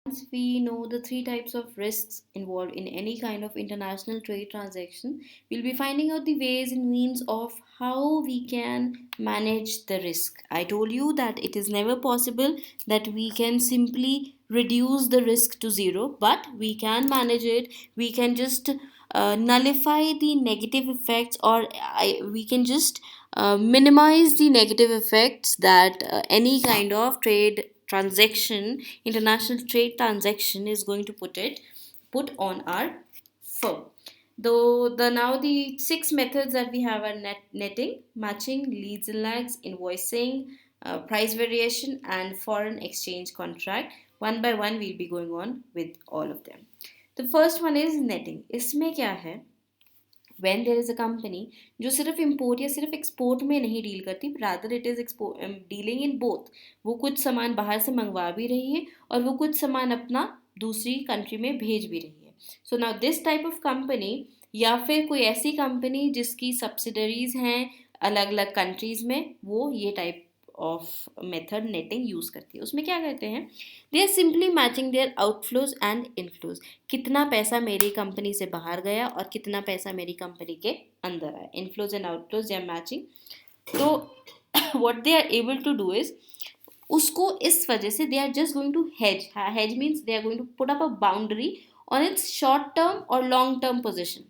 Once we know the three types of risks involved in any kind of international trade transaction, we'll be finding out the ways and means of how we can manage the risk. I told you that it is never possible that we can simply reduce the risk to zero, but we can manage it. We can just nullify the negative effects, or we can just minimize the negative effects that any kind of trade transaction, international trade transaction, is going to put on our firm. Though the now the six methods that we have are netting, matching, leads and lags, invoicing, price variation, and foreign exchange contract. One by one, we'll be going on with all of them. The first one is netting. इसमें क्या है? When there is a company जो सिर्फ import या सिर्फ export में नहीं deal करती, rather it is dealing in both. वो कुछ सामान बाहर से मंगवा भी रही है और वो कुछ सामान अपना दूसरी कंट्री में भेज भी रही है. So now this type of company, या फिर कोई ऐसी कंपनी जिसकी सब्सिडरीज हैं अलग अलग कंट्रीज़ में, वो ये type of method netting use करती है. उसमें क्या करते हैं? They are simply matching their outflows and inflows. कितना पैसा मेरी कंपनी से बाहर गया और कितना पैसा मेरी कंपनी के अंदर आया. Inflows and outflows they are matching. तो what they are able to do is, उसको इस वजह से they are just going to hedge. Hedge means they are going to put up a boundary on its short term और long term position.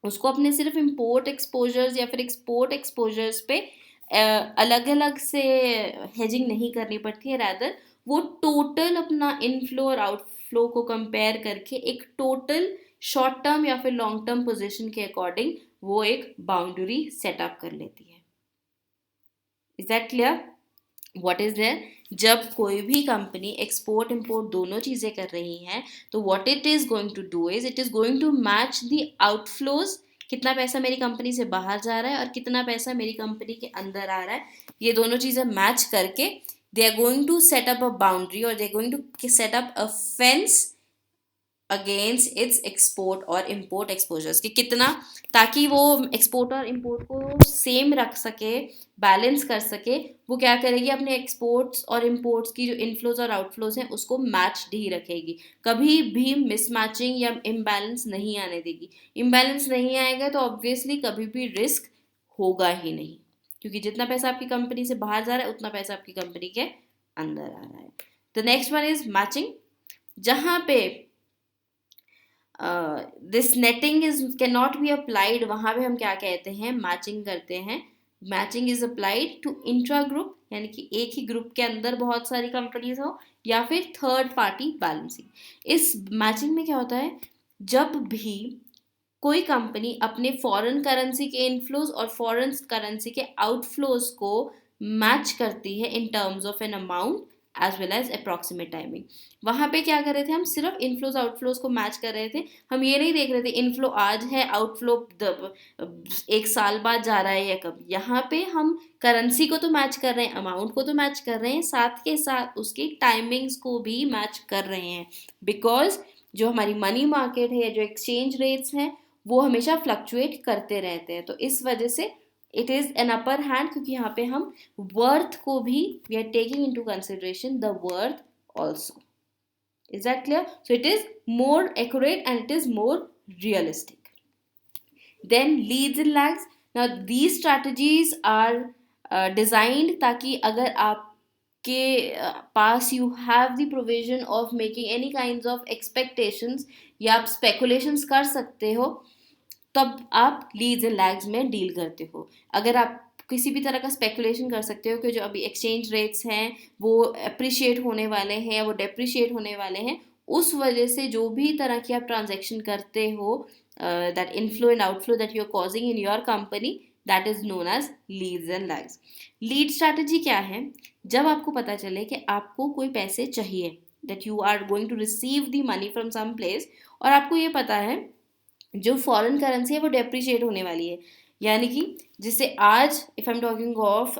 उसको अपने सिर्फ import exposures या फिर एक्सपोर्ट एक्सपोजर्स पे अलग अलग से हेजिंग नहीं करनी पड़ती है. रैदर वो टोटल अपना इनफ्लो और आउटफ्लो को कंपेयर करके एक टोटल शॉर्ट टर्म या फिर लॉन्ग टर्म पोजीशन के अकॉर्डिंग वो एक बाउंड्री सेटअप कर लेती है. Is that clear? What is there? जब कोई भी कंपनी एक्सपोर्ट इम्पोर्ट दोनों चीज़ें कर रही हैं, तो what it is going to do is it is going to match the outflows. कितना पैसा मेरी कंपनी से बाहर जा रहा है और कितना पैसा मेरी कंपनी के अंदर आ रहा है, ये दोनों चीज़ें मैच करके they are going to set up a boundary और they are going to set up a fence against its export और इम्पोर्ट एक्सपोजर्स. कि कितना, ताकि वो एक्सपोर्ट और इम्पोर्ट को सेम रख सके, बैलेंस कर सके, वो क्या करेगी? अपने एक्सपोर्ट्स और इम्पोर्ट्स की जो इनफ्लोज और आउटफ्लोज हैं उसको मैच ही रखेगी. कभी भी मिसमैचिंग या इम्बैलेंस नहीं आने देगी. इम्बैलेंस नहीं आएगा तो ऑब्वियसली कभी भी रिस्क होगा ही नहीं, क्योंकि जितना पैसा आपकी कंपनी से बाहर जा रहा है उतना पैसा आपकी कंपनी के अंदर आ रहा है. The next one is matching. जहाँ पे this netting is can not be applied, वहाँ पे हम क्या कहते हैं? मैचिंग करते हैं. Matching is applied to intra group, यानी कि एक ही ग्रुप के अंदर बहुत सारी कंपनीज हो, या फिर थर्ड पार्टी बैलेंसिंग. इस मैचिंग में क्या होता है? जब भी कोई कंपनी अपने फॉरेन करेंसी के इनफ्लोज और फॉरेन करेंसी के आउटफ्लोज को मैच करती है in terms of an amount as well as approximate timing. वहाँ पे क्या कर रहे थे? हम सिर्फ इनफ्लोज आउटफ्लोज को मैच कर रहे थे. हम ये नहीं देख रहे थे इनफ्लो आज है, आउटफ्लो एक साल बाद जा रहा है या कब. यहाँ पे हम करेंसी को तो मैच कर रहे हैं, अमाउंट को तो मैच कर रहे हैं, साथ के साथ उसकी टाइमिंग्स को भी मैच कर रहे हैं. बिकॉज जो हमारी मनी मार्केट है या जो एक्सचेंज रेट्स हैं वो हमेशा फ्लक्चुएट करते रहते हैं. तो इस वजह से it is an upper hand, क्योंकि यहाँ पे हम वर्थ को भी we are taking into consideration the worth also. Is that clear? So it is more accurate and it is more realistic. Then leads and lags. Now these strategies are designed ताकि अगर आपके पास you have the provision of making any kind of expectations या आप speculations कर सकते हो, तब आप लीड्स एंड लैग्स में डील करते हो. अगर आप किसी भी तरह का स्पेकुलेशन कर सकते हो कि जो अभी एक्सचेंज रेट्स हैं वो अप्रिशिएट होने वाले हैं या वो डेप्रिशिएट होने वाले हैं, उस वजह से जो भी तरह की आप ट्रांजैक्शन करते हो, that inflow and outflow that you are causing in your company, that is known as leads and lags. Lead strategy क्या है? जब आपको पता चले कि आपको कोई पैसे चाहिए, that you are going to receive the money from some place, और आपको ये पता है जो फॉरेन करेंसी है वो डेप्रिशिएट होने वाली है. यानी कि जिससे आज if I am talking of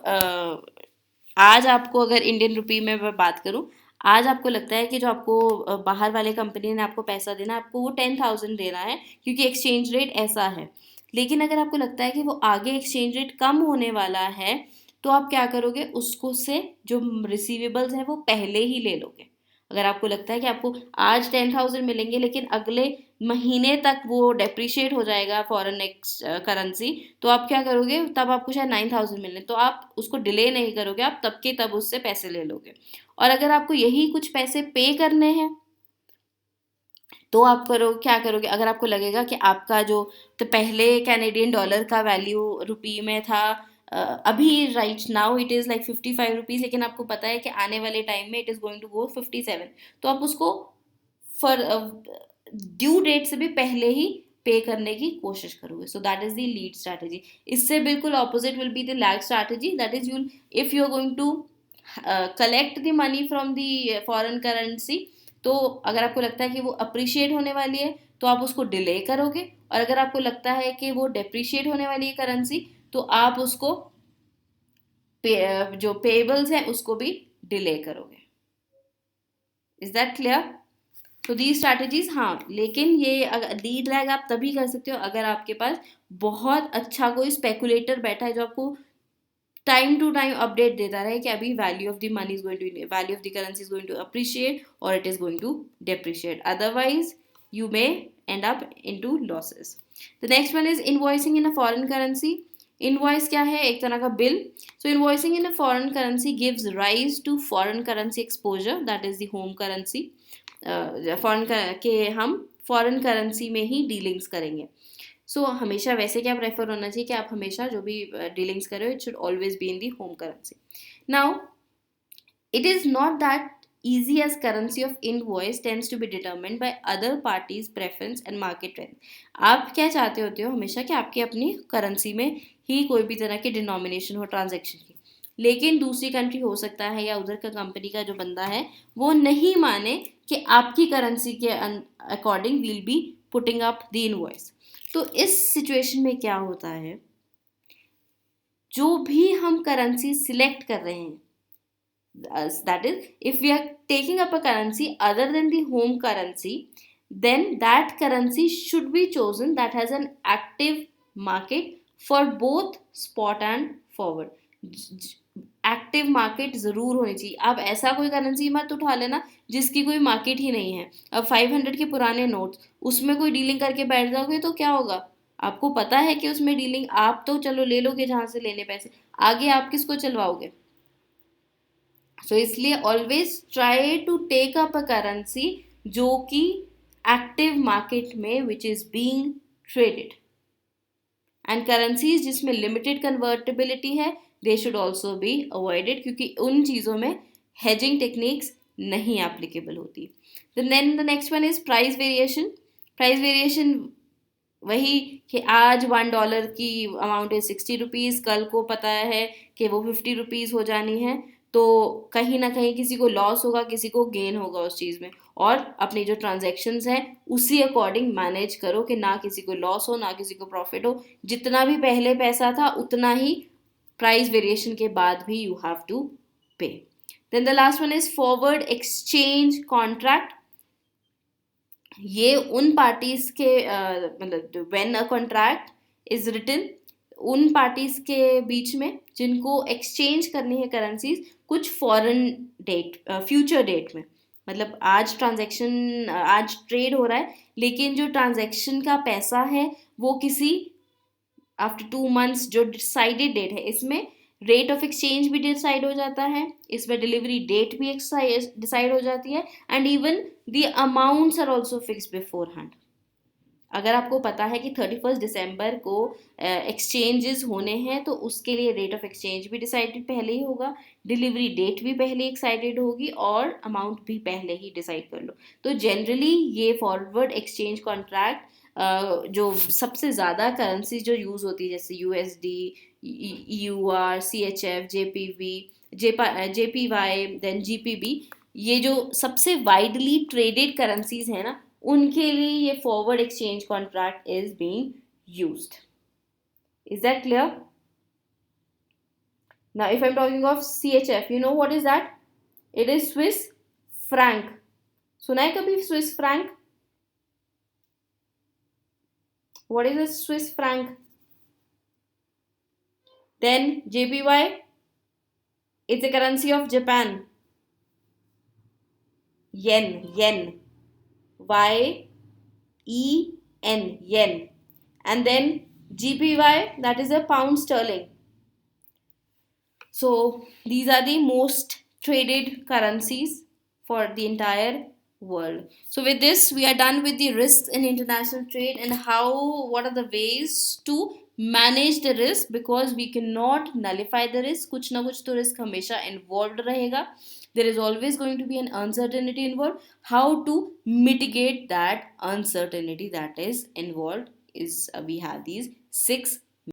आज आपको अगर इंडियन रुपी में मैं बात करूं, आज आपको लगता है कि जो आपको बाहर वाले कंपनी ने आपको पैसा देना, आपको वो 10,000 देना है क्योंकि एक्सचेंज रेट ऐसा है. लेकिन अगर आपको लगता है कि वो आगे एक्सचेंज रेट कम होने वाला है, तो आप क्या करोगे? उसको से जो रिसीवेबल्स हैं वो पहले ही ले लोगे. अगर आपको लगता है कि आपको आज 10,000 मिलेंगे लेकिन अगले महीने तक वो डेप्रिशिएट हो जाएगा फॉरेन करेंसी, तो आप क्या करोगे, तब आपको शायद 9,000 मिलने, तो आप उसको डिले नहीं करोगे, आप तब के तब उससे पैसे ले लोगे। और अगर आपको यही कुछ पैसे पे करने हैं तो आप करो क्या करोगे, अगर आपको लगेगा कि आपका जो, तो पहले कैनेडियन डॉलर का वैल्यू रुपी में था, अभी right now it is like 55 rupees, लेकिन आपको पता है कि आने वाले टाइम में it is going to go 57, तो आप उसको फॉर ड्यू डेट से भी पहले ही पे करने की कोशिश करोगे। So that is the lead strategy. इससे बिल्कुल opposite will be the lag strategy, that is you, if you are going to collect the money from the foreign currency, तो अगर आपको लगता है कि वो अप्रिशिएट होने वाली है तो आप उसको डिले करोगे, और अगर आपको लगता है कि वो डेप्रिशिएट होने वाली है करेंसी तो आप उसको जो पेबल्स हैं उसको भी डिले करोगे। Is that clear? तो दी स्ट्रैटेजीज, हाँ, लेकिन ये लीड लैग आप तभी कर सकते हो अगर आपके पास बहुत अच्छा कोई स्पेकुलेटर बैठा है जो आपको टाइम टू टाइम अपडेट देता रहे कि अभी value of the money is going to, value of the currency is going to appreciate और it is going to depreciate, otherwise you may end up into losses. The next one is invoicing in a foreign currency. Invoice क्या है, एक तरह का bill. So invoicing in a foreign currency gives rise to foreign currency exposure, that is the home currency. Foreign के हम foreign currency में ही dealings करेंगे. सो हमेशा वैसे क्या प्रेफर होना चाहिए कि आप हमेशा जो भी डीलिंग्स कर रहे हो it should always be in the home currency. Now it is not that easy, as currency of invoice tends to be determined by other parties preference and market trend. आप क्या चाहते होते हो हमेशा कि आपकी अपनी करेंसी में ही कोई भी तरह की डिनोमिनेशन हो ट्रांजैक्शन की, लेकिन दूसरी कंट्री हो सकता है या उधर का कंपनी का जो बंदा है वो नहीं माने कि आपकी करेंसी के according will be putting up the invoice. तो इस सिचुएशन में क्या होता है, जो भी हम करेंसी सिलेक्ट कर रहे हैं, that is, if we are taking up a currency other than the home currency, then that currency should be chosen that has an active market for both spot and forward. Active market ज़रूर होनी चाहिए. आप ऐसा कोई currency मत उठा लेना जिसकी कोई मार्केट ही नहीं है. अब 500 के पुराने नोट्स उसमें कोई डीलिंग करके बैठ जाओगे तो क्या होगा, आपको पता है कि उसमें डीलिंग, आप तो चलो ले लोगे जहाँ से लेने पैसे, आगे आप किसको चलवाओगे. सो इसलिए always try to take up a currency जो कि एक्टिव मार्केट में which is being traded, and currencies जिसमें लिमिटेड कन्वर्टेबिलिटी है they should also be avoided, क्योंकि उन चीज़ों में हेजिंग टेक्निक्स नहीं एप्लीकेबल होती. Then the next one is price variation. Price variation वही कि आज $1 की अमाउंट है 60 रुपीज़, कल को पता है कि वो 50 रुपीज़ हो जानी है, तो कहीं ना कहीं किसी को लॉस होगा किसी को गेन होगा उस चीज़ में. और अपनी जो ट्रांजैक्शंस हैं उसी अकॉर्डिंग मैनेज करो कि ना किसी को लॉस हो ना किसी को प्रॉफिट हो. जितना भी पहले पैसा था उतना ही प्राइस वेरिएशन के बाद भी you have to pay. Then the last one is forward exchange contract. ये उन पार्टीज के मतलब when a contract is written, उन पार्टीज के बीच में जिनको एक्सचेंज करनी है करेंसीज कुछ फॉरेन डेट फ्यूचर डेट में, मतलब आज ट्रांजैक्शन आज ट्रेड हो रहा है लेकिन जो ट्रांजैक्शन का पैसा है वो किसी आफ्टर 2 months जो डिसाइडेड डेट है, इसमें रेट ऑफ एक्सचेंज भी डिसाइड हो जाता है, इसमें डिलीवरी डेट भी डिसाइड हो जाती है, and even the amounts are also fix beforehand. अगर आपको पता है कि 31 दिसंबर को एक्सचेंजेस होने हैं तो उसके लिए रेट ऑफ एक्सचेंज भी डिसाइडेड पहले ही होगा, डिलीवरी डेट भी पहले एक्साइडेड होगी और अमाउंट भी पहले ही डिसाइड कर लो. तो जनरली ये फॉरवर्ड एक्सचेंज कॉन्ट्रैक्ट जो सबसे ज़्यादा करेंसी जो यूज़ होती है जैसे USD, EUR, CHF, JPV, JPY, then GPB, ये जो सबसे वाइडली ट्रेडेड करेंसीज हैं ना उनके लिए ये forward exchange contract is being used. Is that clear? Now if I am talking of CHF, you know what is that? It is Swiss franc. सुना है कभी Swiss franc? What is a Swiss franc? Then JPY, it's a currency of Japan. yen, yen, and then GPY, that is a pound sterling. So these are the most traded currencies for the entire world. So with this, we are done with the risks in international trade and what are the ways to manage the risk, because we cannot nullify the risk. कुछ ना कुछ तो risk हमेशा involved रहेगा. There is always going to be an uncertainty involved. How to mitigate that uncertainty that is involved is we have these 6